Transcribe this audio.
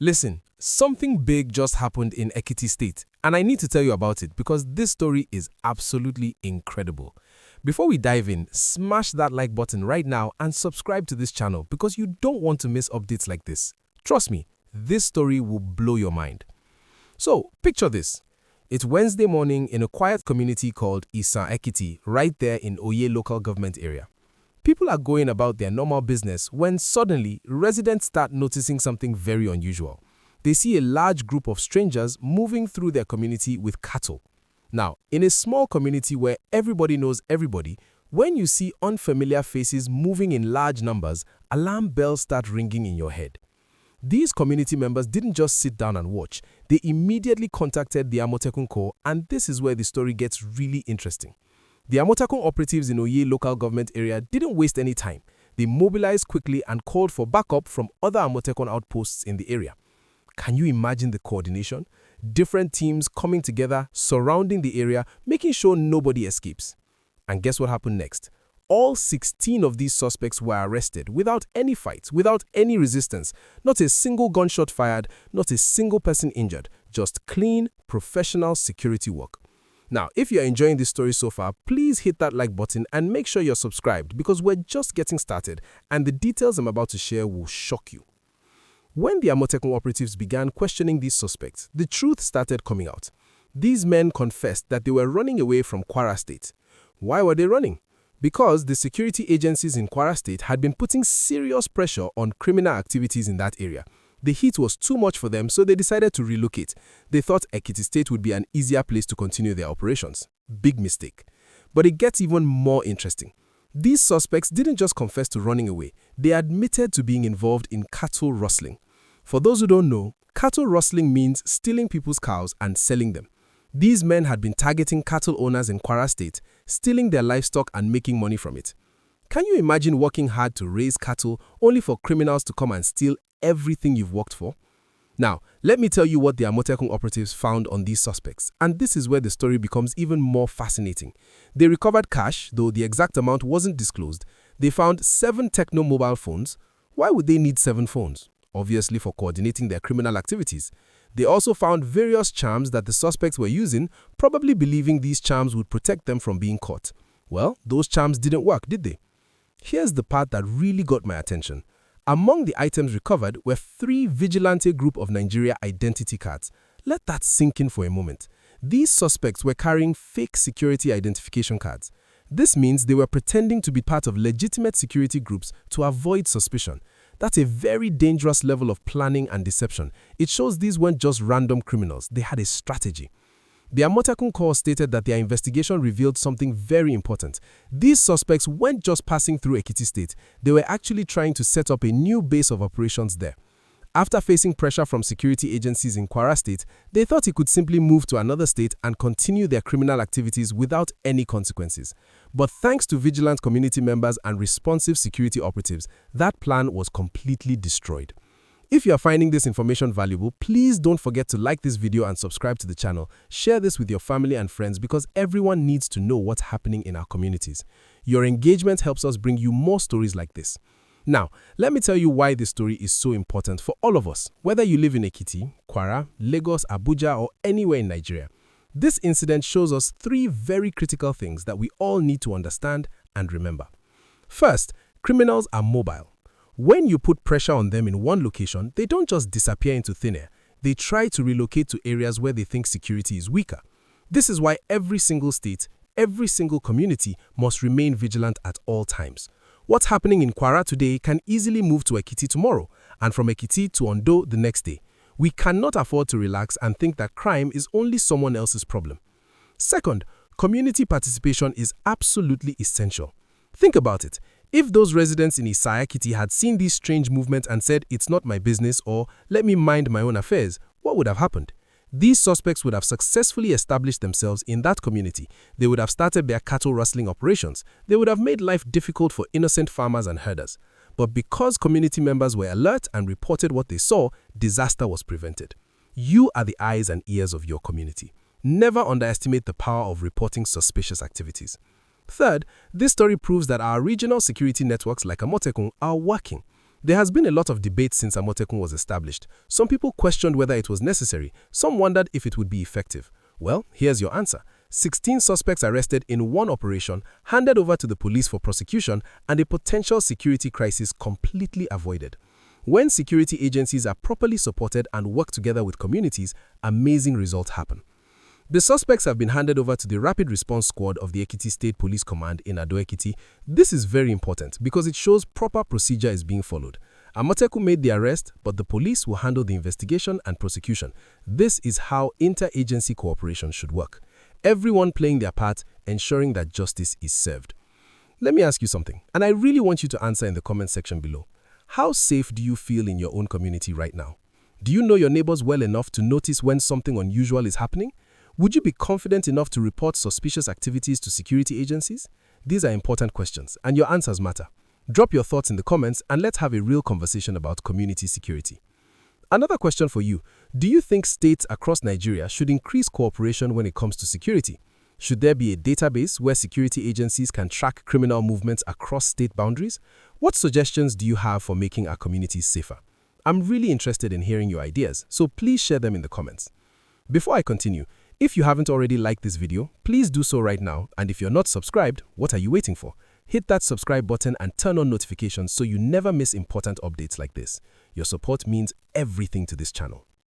Listen, something big just happened in Ekiti State, and I need to tell you about it because this story is absolutely incredible. Before we dive in, smash that like button right now and subscribe to this channel because you don't want to miss updates like this. Trust me, this story will blow your mind. So, picture this. It's Wednesday morning in a quiet community called Isan Ekiti, right there in Oye Local Government area. People are going about their normal business when suddenly residents start noticing something very unusual. They see a large group of strangers moving through their community with cattle. Now, in a small community where everybody knows everybody, when you see unfamiliar faces moving in large numbers, alarm bells start ringing in your head. These community members didn't just sit down and watch. They immediately contacted the Amotekun Corps, and this is where the story gets really interesting. The Amotekun operatives in Oye Local Government area didn't waste any time. They mobilized quickly and called for backup from other Amotekun outposts in the area. Can you imagine the coordination? Different teams coming together, surrounding the area, making sure nobody escapes. And guess what happened next? All 16 of these suspects were arrested without any fight, without any resistance. Not a single gunshot fired, not a single person injured. Just clean, professional security work. Now, if you're enjoying this story so far, please hit that like button and make sure you're subscribed because we're just getting started and the details I'm about to share will shock you. When the Amotekun operatives began questioning these suspects, the truth started coming out. These men confessed that they were running away from Kwara State. Why were they running? Because the security agencies in Kwara State had been putting serious pressure on criminal activities in that area. The heat was too much for them, so they decided to relocate. They thought Ekiti State would be an easier place to continue their operations. Big mistake. But it gets even more interesting. These suspects didn't just confess to running away. They admitted to being involved in cattle rustling. For those who don't know, cattle rustling means stealing people's cows and selling them. These men had been targeting cattle owners in Kwara State, stealing their livestock and making money from it. Can you imagine working hard to raise cattle only for criminals to come and steal everything you've worked for? Now, let me tell you what the Amotekun operatives found on these suspects, and this is where the story becomes even more fascinating. They recovered cash, though the exact amount wasn't disclosed. They found 7 techno mobile phones. Why would they need 7 phones? Obviously for coordinating their criminal activities. They also found various charms that the suspects were using, probably believing these charms would protect them from being caught. Well, those charms didn't work, did they? Here's the part that really got my attention. Among the items recovered were 3 vigilante group of Nigeria identity cards. Let that sink in for a moment. These suspects were carrying fake security identification cards. This means they were pretending to be part of legitimate security groups to avoid suspicion. That's a very dangerous level of planning and deception. It shows these weren't just random criminals, they had a strategy. The Amotekun Corps stated that their investigation revealed something very important. These suspects weren't just passing through Ekiti State, they were actually trying to set up a new base of operations there. After facing pressure from security agencies in Kwara State, they thought it could simply move to another state and continue their criminal activities without any consequences. But thanks to vigilant community members and responsive security operatives, that plan was completely destroyed. If you are finding this information valuable, please don't forget to like this video and subscribe to the channel. Share this with your family and friends because everyone needs to know what's happening in our communities. Your engagement helps us bring you more stories like this. Now, let me tell you why this story is so important for all of us, whether you live in Ekiti, Kwara, Lagos, Abuja, or anywhere in Nigeria. This incident shows us 3 very critical things that we all need to understand and remember. First, criminals are mobile. When you put pressure on them in one location, they don't just disappear into thin air. They try to relocate to areas where they think security is weaker. This is why every single state, every single community must remain vigilant at all times. What's happening in Kwara today can easily move to Ekiti tomorrow, and from Ekiti to Ondo the next day. We cannot afford to relax and think that crime is only someone else's problem. Second, community participation is absolutely essential. Think about it. If those residents in Isan Ekiti had seen this strange movement and said, "It's not my business," or "Let me mind my own affairs," what would have happened? These suspects would have successfully established themselves in that community. They would have started their cattle rustling operations. They would have made life difficult for innocent farmers and herders. But because community members were alert and reported what they saw, disaster was prevented. You are the eyes and ears of your community. Never underestimate the power of reporting suspicious activities. Third, this story proves that our regional security networks like Amotekun are working. There has been a lot of debate since Amotekun was established. Some people questioned whether it was necessary. Some wondered if it would be effective. Well, here's your answer. 16 suspects arrested in one operation, handed over to the police for prosecution, and a potential security crisis completely avoided. When security agencies are properly supported and work together with communities, amazing results happen. The suspects have been handed over to the Rapid Response Squad of the Ekiti State Police Command in Ado-Ekiti. This is very important because it shows proper procedure is being followed. Amotekun made the arrest, but the police will handle the investigation and prosecution. This is how inter-agency cooperation should work. Everyone playing their part, ensuring that justice is served. Let me ask you something, and I really want you to answer in the comment section below. How safe do you feel in your own community right now? Do you know your neighbors well enough to notice when something unusual is happening? Would you be confident enough to report suspicious activities to security agencies? These are important questions, and your answers matter. Drop your thoughts in the comments and let's have a real conversation about community security. Another question for you. Do you think states across Nigeria should increase cooperation when it comes to security? Should there be a database where security agencies can track criminal movements across state boundaries? What suggestions do you have for making our communities safer? I'm really interested in hearing your ideas, so please share them in the comments. Before I continue, if you haven't already liked this video, please do so right now, and if you're not subscribed, what are you waiting for? Hit that subscribe button and turn on notifications so you never miss important updates like this. Your support means everything to this channel.